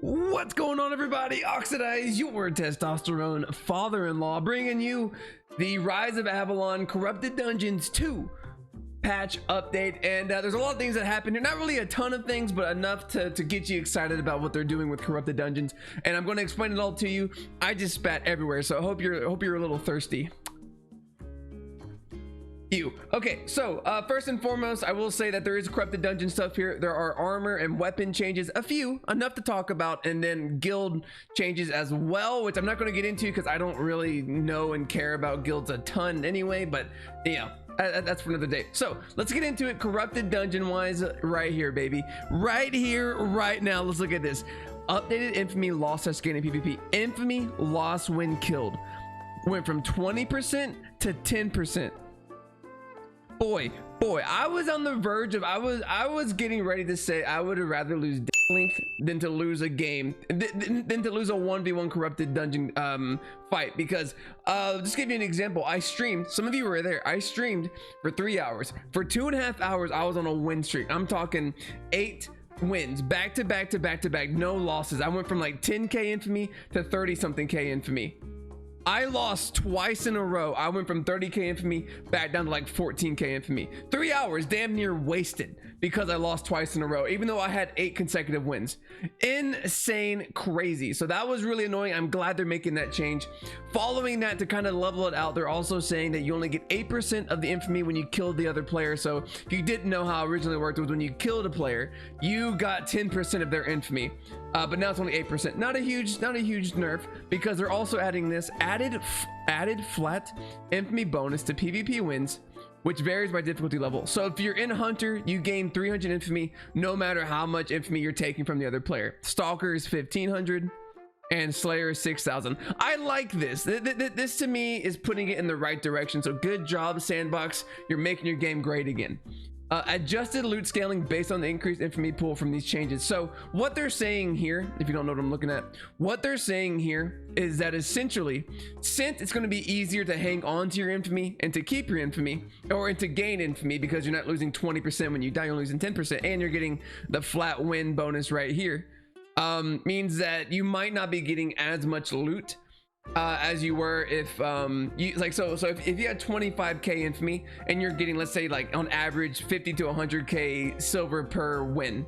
What's going on, everybody? Oxydize, your testosterone father-in-law, bringing you the Rise of Avalon Corrupted Dungeons 2 patch update. And there's a lot of things that happen here. Not really a ton of things, but enough to get you excited about what they're doing with Corrupted Dungeons. And I'm going to explain it all to you. I just spat everywhere, so I hope you're a little thirsty. Okay, so first and foremost, I will say that there is corrupted dungeon stuff here. There are armor and weapon changes, enough to talk about, and then guild changes as well, which I'm not going to get into because I don't really know and care about guilds a ton anyway, but yeah, that's for another day. So let's get into it. Corrupted dungeon wise, right here, baby, right here, right now. Let's look at this. Updated infamy loss as gain in PvP. Infamy loss when killed went from 20% to 10%. Boy, I was on the verge of, I was getting ready to say I would have rather lose length than to lose a game, than to lose a 1v1 corrupted dungeon fight, because just give you an example. I streamed, some of you were there, I streamed for 3 hours. For 2.5 hours, I was on a win streak. I'm talking 8 wins back to back to back to back, no losses. I went from like 10k infamy to 30 something k infamy. I lost twice in a row. I went from 30k infamy back down to like 14k infamy. 3 hours damn near wasted because I lost twice in a row, even though I had 8 consecutive wins. Insane, crazy. So that was really annoying. I'm glad they're making that change. Following that, to kind of level it out, they're also saying that you only get 8% of the infamy when you killed the other player. So if you didn't know how it originally worked, it was when you killed a player, you got 10% of their infamy. But now it's only 8%. Not a huge nerf, because they're also adding this added flat infamy bonus to PvP wins, which varies by difficulty level. So if you're in Hunter, you gain 300 infamy no matter how much infamy you're taking from the other player. Stalker is 1500 and Slayer is 6000. I like this. This to me is putting it in the right direction. So good job, Sandbox. You're making your game great again. Adjusted loot scaling based on the increased infamy pool from these changes. So what they're saying here, if you don't know what I'm looking at, what they're saying here is that essentially, since it's going to be easier to hang on to your infamy and to keep your infamy, or to gain infamy, because you're not losing 20% when you die, you're losing 10%, and you're getting the flat win bonus right here, means that you might not be getting as much loot as you were if you like, so if you had 25k infamy and you're getting, let's say, like on average 50 to 100k silver per win,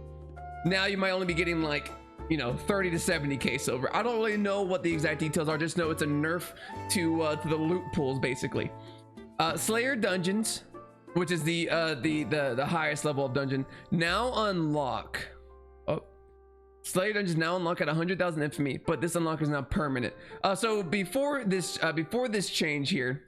now you might only be getting like, you know, 30 to 70k silver. I don't really know what the exact details are, just know it's a nerf to the loot pools basically. Slayer dungeons, which is the highest level of dungeon, now unlock. Slayer dungeons now unlock at 100,000 infamy, but this unlock is now permanent. So before this change here,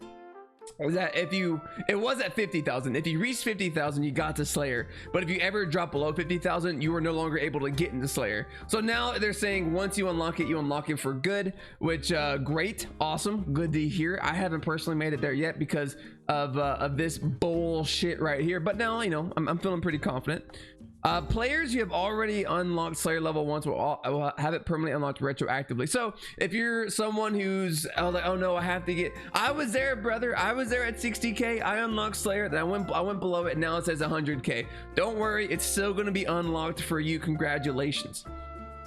was that it was at 50,000. If you reached 50,000, you got to Slayer. But if you ever drop below 50,000, you were no longer able to get into Slayer. So now they're saying once you unlock it for good, which great, awesome, good to hear. I haven't personally made it there yet because of this bullshit right here. But now, you know, I'm feeling pretty confident. Players who have already unlocked Slayer level 1 will have it permanently unlocked retroactively. So if you're someone who's like, oh no, I have to get, I was there, brother, I was there at 60k, I unlocked Slayer, then I went below it, and now it says 100k. Don't worry, it's still going to be unlocked for you. Congratulations.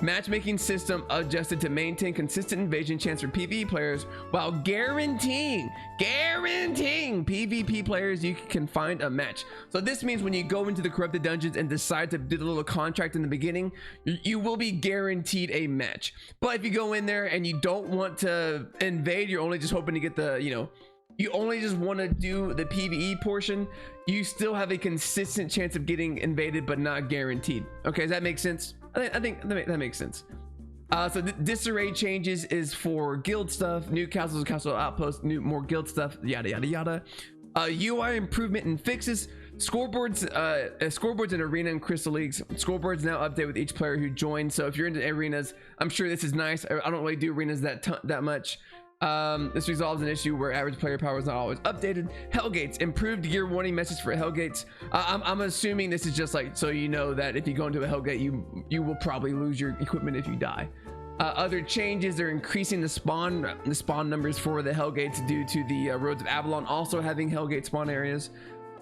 Matchmaking system adjusted to maintain consistent invasion chance for PvE players while guaranteeing PvP players you can find a match. So this means when you go into the corrupted dungeons and decide to do the little contract in the beginning, you will be guaranteed a match. But if you go in there and you don't want to invade, you're only just hoping to get the, you know, you only just want to do the PvE portion, you still have a consistent chance of getting invaded, but not guaranteed. Okay, does that make sense? I think that makes sense. So the disarray changes is for guild stuff, new castles, castle outposts, more guild stuff, yada yada yada. UI improvement and fixes. Scoreboards in arena and crystal leagues. Scoreboards now update with each player who joins. So if you're into arenas, I'm sure this is nice. I don't really do arenas that much. This resolves an issue where average player power is not always updated. Hellgates, improved gear warning message for Hellgates. I'm assuming this is just like, so you know that if you go into a Hellgate, you will probably lose your equipment if you die. Other changes, they're increasing the spawn numbers for the Hellgates due to the Roads of Avalon also having Hellgate spawn areas.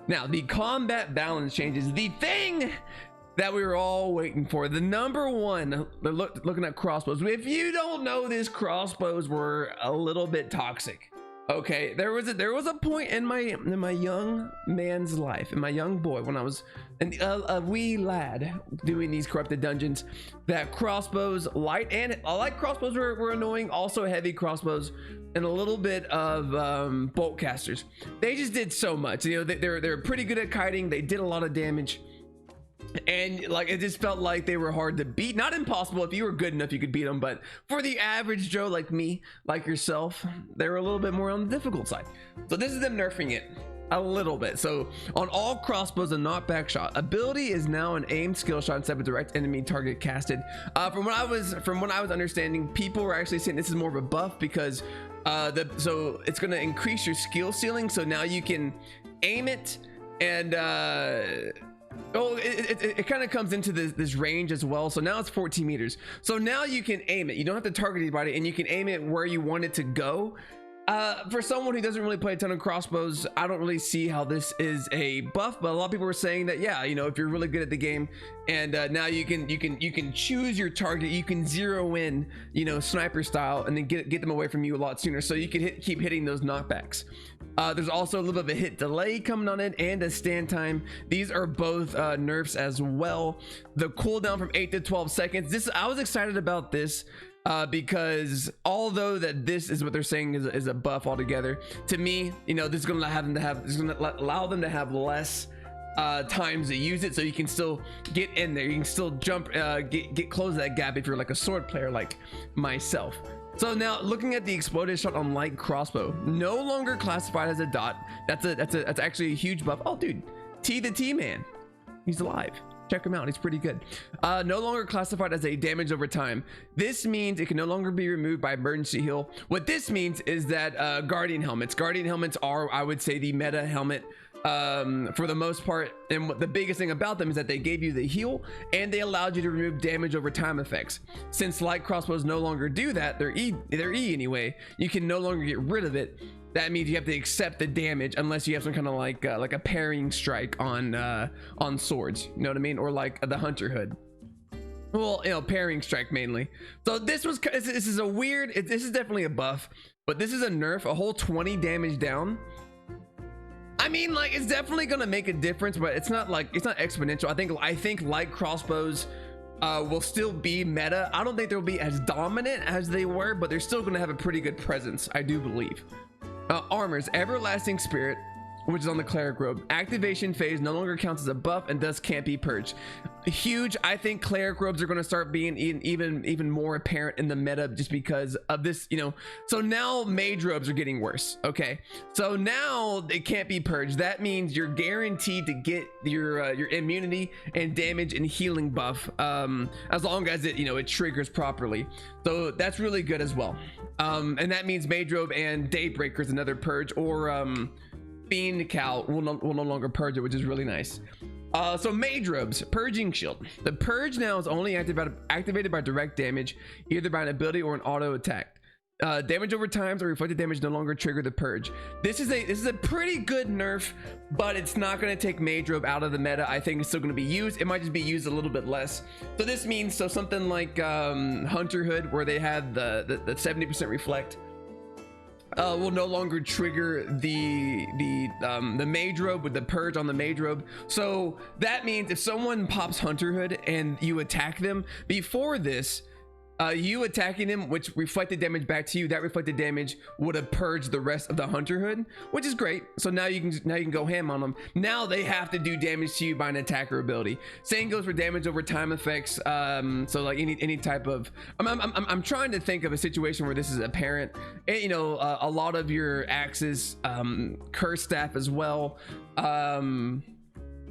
Now the combat balance changes, the thing that we were all waiting for. The number one, looking at crossbows. If you don't know this, crossbows were a little bit toxic. Okay, there was a point in my young man's life, in my young boy, when I was a wee lad doing these corrupted dungeons, that crossbows, light crossbows were annoying. Also heavy crossbows and a little bit of bolt casters. They just did so much. You know, they're pretty good at kiting. They did a lot of damage. And like, it just felt like they were hard to beat. Not impossible. If you were good enough, you could beat them, but for the average Joe like me, like yourself, they were a little bit more on the difficult side. So this is them nerfing it a little bit. So on all crossbows, a knockback shot ability is now an aimed skill shot instead of a direct enemy target casted. From what I was understanding, people were actually saying this is more of a buff because so it's going to increase your skill ceiling. So now you can aim it and it kind of comes into this range as well. So now it's 14 meters. So now you can aim it. You don't have to target anybody, and you can aim it where you want it to go. For someone who doesn't really play a ton of crossbows, I don't really see how this is a buff, but a lot of people were saying that, yeah, you know, if you're really good at the game, and now you can choose your target, you can zero in, you know, sniper style, and then get them away from you a lot sooner, so you can keep hitting those knockbacks. There's also a little bit of a hit delay coming on it, and a stand time. These are both nerfs as well. The cooldown from 8 to 12 seconds. I was excited about this. Because although that this is what they're saying is a buff altogether, to me, you know, this is gonna allow them to have less times to use it, so you can still get in there, you can still jump, get close to that gap if you're like a sword player like myself. So now looking at the exploded shot on light crossbow, no longer classified as a dot. That's actually a huge buff. Oh dude, T the T man, he's alive. Check him out, he's pretty good. No longer classified as a damage over time. This means it can no longer be removed by emergency heal. What this means is that guardian helmets are, I would say, the meta helmet for the most part, and the biggest thing about them is that they gave you the heal and they allowed you to remove damage over time effects. Since light crossbows no longer do that, they're E anyway, you can no longer get rid of it. That means you have to accept the damage unless you have some kind of like a parrying strike on swords, you know what I mean, or like the hunter hood. Well, you know, parrying strike mainly. So this is a weird, this is definitely a buff, but this is a nerf, a whole 20 damage down. I mean, like, it's definitely gonna make a difference, but it's not exponential. I think light crossbows will still be meta. I don't think they'll be as dominant as they were, but they're still gonna have a pretty good presence, I do believe. Armors, everlasting spirit, which is on the cleric robe. Activation phase no longer counts as a buff and thus can't be purged. Huge. I think cleric robes are going to start being even more apparent in the meta just because of this, you know. So now mage robes are getting worse. Okay, so now they can't be purged. That means you're guaranteed to get your immunity and damage and healing buff, as long as it triggers properly. So that's really good as well. And that means mage robe and daybreaker is another purge, or Fiend Cowl will no longer purge it, which is really nice. So mage robes, purging shield. The purge now is only activated by direct damage, either by an ability or an auto attack. Damage over times or reflected damage no longer trigger the purge. This is a pretty good nerf, but it's not going to take mage robe out of the meta. I think it's still going to be used. It might just be used a little bit less. So this means something like hunter hood, where they have the 70% reflect, will no longer trigger the mage robe with the purge on the mage robe. So that means if someone pops hunter hood and you attack them before this, you attacking him, which reflected damage back to you, that reflected damage would have purged the rest of the hunter hood, which is great. So now you can go ham on them. Now they have to do damage to you by an attacker ability. Same goes for damage over time effects. So like any type of, I'm trying to think of a situation where this is apparent. And, a lot of your axes, curse staff as well.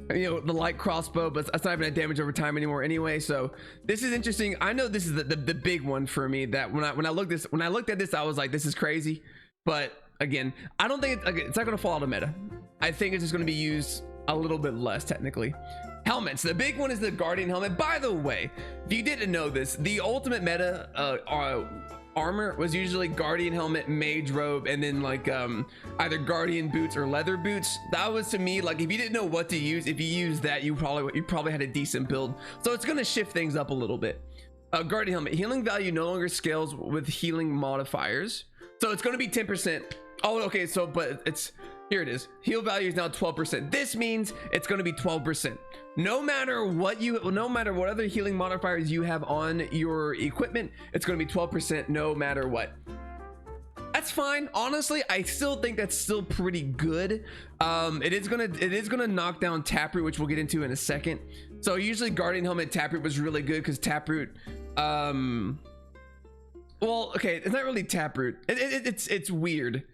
The light crossbow, but that's not even a damage over time anymore anyway. So this is interesting. I know this is the big one for me, that when I looked at this, I was like, this is crazy. But again, I don't think it's not going to fall out of meta. I think it's just going to be used a little bit less technically. Helmets, the big one is the guardian helmet. By the way, if you didn't know this, the ultimate meta armor was usually guardian helmet, mage robe, and then like either guardian boots or leather boots. That was, to me, like if you didn't know what to use, if you used that, you probably had a decent build. So it's going to shift things up a little bit. Guardian helmet, healing value no longer scales with healing modifiers, so it's going to be 10%. Oh, okay, so but it's, here it is, heal value is now 12%. This means it's going to be 12%. No matter what other healing modifiers you have on your equipment, it's going to be 12% no matter what. That's fine. Honestly, I still think that's still pretty good. It is gonna knock down Taproot, which we'll get into in a second. So usually Guardian Helmet Taproot was really good because Taproot, well, okay, it's not really Taproot. It's weird.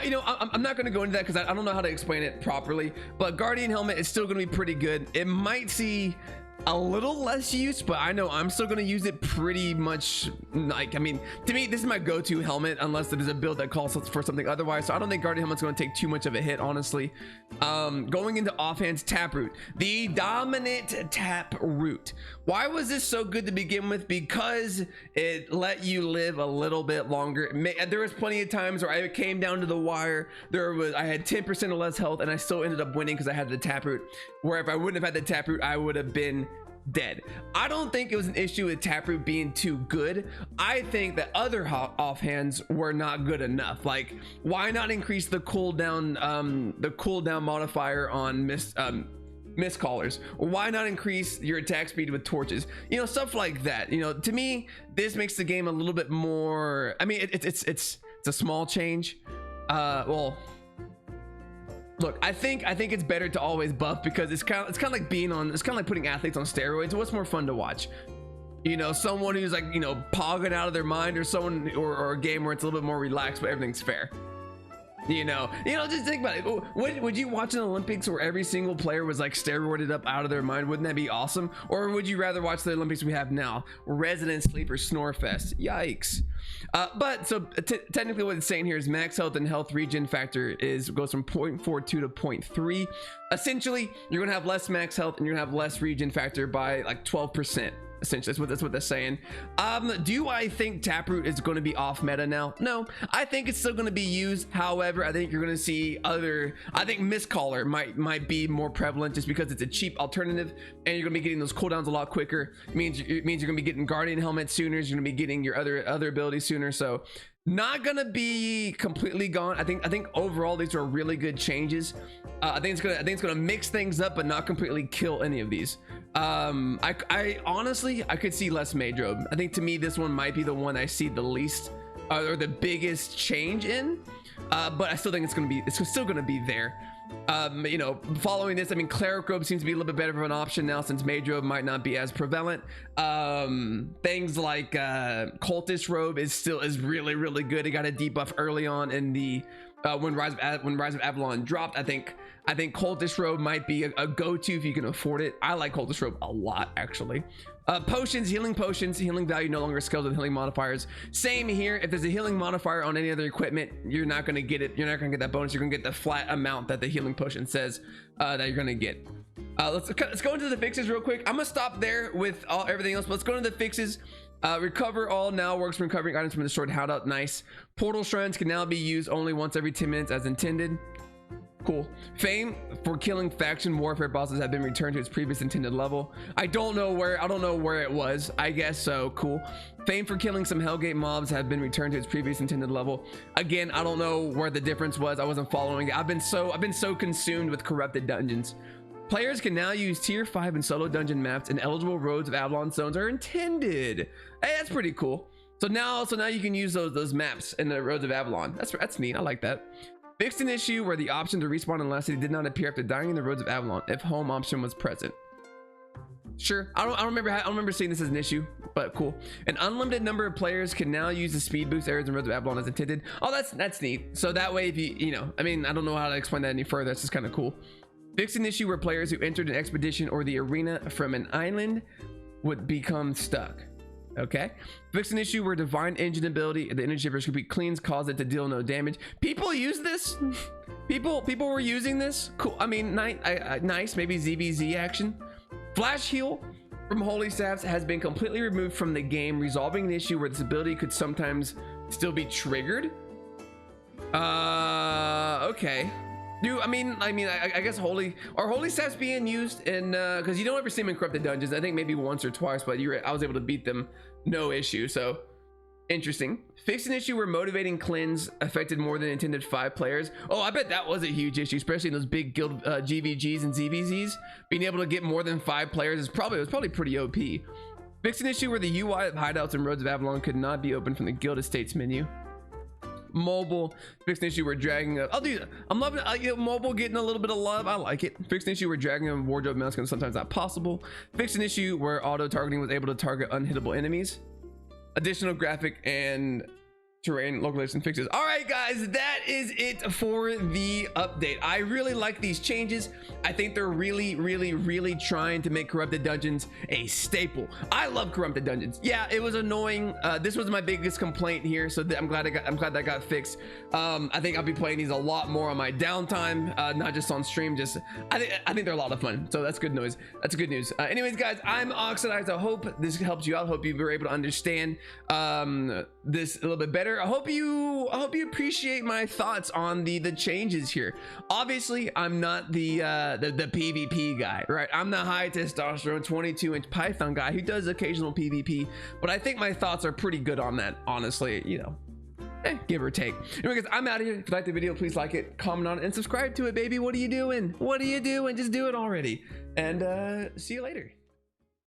You know, I'm not going to go into that because I don't know how to explain it properly, but Guardian Helmet is still going to be pretty good. It might see a little less use, but I know I'm still going to use it pretty much. Like, I mean, to me, this is my go-to helmet unless there's a build that calls for something otherwise. So I don't think Guardian Helmet's going to take too much of a hit, honestly. Going into offhand's Taproot, the dominant Taproot. Why was this so good to begin with? Because it let you live a little bit longer. There was plenty of times where I came down to the wire. I had 10% or less health, and I still ended up winning because I had the Taproot. Where if I wouldn't have had the Taproot, I would have been dead. I don't think it was an issue with Taproot being too good. I think that other offhands were not good enough. Like, why not increase the cooldown modifier on mist callers? Or why not increase your attack speed with torches? You know, stuff like that. You know, to me, this makes the game a little bit more, I mean, it's a small change. Well, look, I think it's better to always buff because it's kind of like putting athletes on steroids. What's more fun to watch? You know, someone who's like, you know, pogging out of their mind, or someone or a game where it's a little bit more relaxed but everything's fair. You know, just think about it. Would you watch an Olympics where every single player was like steroided up out of their mind? Wouldn't that be awesome? Or would you rather watch the Olympics we have now, Resident Sleeper Snorefest? Yikes. But so technically what it's saying here is max health and health regen factor goes from 0.42 to 0.3. Essentially, you're gonna have less max health and you're gonna have less regen factor by like 12%. Essentially, that's what they're saying. Do I think Taproot is going to be off meta now? No, I think it's still going to be used. However, I think you're going to see I think Mistcaller might be more prevalent just because it's a cheap alternative, and you're going to be getting those cooldowns a lot quicker. It means you're going to be getting Guardian Helmet sooner. You're going to be getting your other abilities sooner. So not going to be completely gone. I think overall these are really good changes. I think it's gonna mix things up, but not completely kill any of these. I honestly, I could see less mage robe. I think to me this one might be the one I see the least or the biggest change in, but I still think it's still gonna be there. You know, following this, I mean, cleric robe seems to be a little bit better of an option now since mage robe might not be as prevalent. Things like cultist robe is really, really good. It got a debuff early on in the when Rise of Avalon dropped. I think cultist robe might be a go-to if you can afford it. I like cultist robe a lot, actually. Potions, healing value no longer scales with healing modifiers. Same here. If there's a healing modifier on any other equipment, you're not going to get it. You're not going to get that bonus. You're going to get the flat amount that the healing potion says that you're going to get. Let's go into the fixes real quick. I'm going to stop there with everything else, but let's go into the fixes. Recover all now works from recovering items from the stored hideout. Nice. Portal shrines can now be used only once every 10 minutes as intended. Cool. Fame for killing faction warfare bosses have been returned to its previous intended level. I don't know where it was. I guess so. Cool. Fame for killing some Hellgate mobs have been returned to its previous intended level. Again, I don't know where the difference was. I wasn't following it. I've been so consumed with corrupted dungeons. Players can now use tier 5 and solo dungeon maps, and eligible Roads of Avalon zones are intended. Hey, that's pretty cool. So now you can use those maps in the Roads of Avalon. That's neat. I like that. Fixed an issue where the option to respawn in last city did not appear after dying in the Roads of Avalon if home option was present. Sure, I don't remember seeing this as an issue, but cool. An unlimited number of players can now use the speed boost areas in Roads of Avalon as intended. Oh, that's neat. So that way, if you know, I mean, I don't know how to explain that any further. That's just kind of cool. Fixed an issue where players who entered an expedition or the arena from an island would become stuck. Okay. Fix an issue where divine engine ability, the energy of complete cleans cause it to deal no damage. People use this. People were using this. Cool. I mean, nice. Maybe ZVZ action. Flash heal from holy staffs has been completely removed from the game, resolving an issue where this ability could sometimes still be triggered. Okay. I guess holy staffs being used in because you don't ever see them in corrupted dungeons. I think maybe once or twice, but I was able to beat them no issue. So interesting. Fixed an issue where motivating cleanse affected more than intended 5 players. Oh, I bet that was a huge issue, especially in those big guild GVGs and ZVZs. Being able to get more than 5 players was probably pretty OP. Fixed an issue where the UI of hideouts and Roads of Avalon could not be opened from the guild estates menu. Mobile, fixed an issue where dragging up. I'm loving mobile getting a little bit of love. I like it. Fixed an issue where dragging a wardrobe mouse is sometimes not possible. Fixed an issue where auto targeting was able to target unhittable enemies. Additional graphic and terrain localization fixes. All right, guys, that is it for the update. I really like these changes. I think they're really trying to make corrupted dungeons a staple. I love corrupted dungeons. Yeah, it was annoying. This was my biggest complaint here, so I'm glad that got fixed. I think I'll be playing these a lot more on my downtime, not just on stream. I think they're a lot of fun, so that's good news. That's good news. Anyways, guys, I'm Oxydize. I hope this helps you out. I hope you were able to understand this a little bit better. I hope you appreciate my thoughts on the changes here. Obviously, I'm not the PvP guy, right? I'm the high testosterone 22-inch Python guy who does occasional PvP, but I think my thoughts are pretty good on that, honestly, you know. Give or take. Anyway, guys, I'm out of here. If you liked the video, please like it, comment on it, and subscribe to it, baby. What are you doing? What are you doing? Just do it already. And see you later.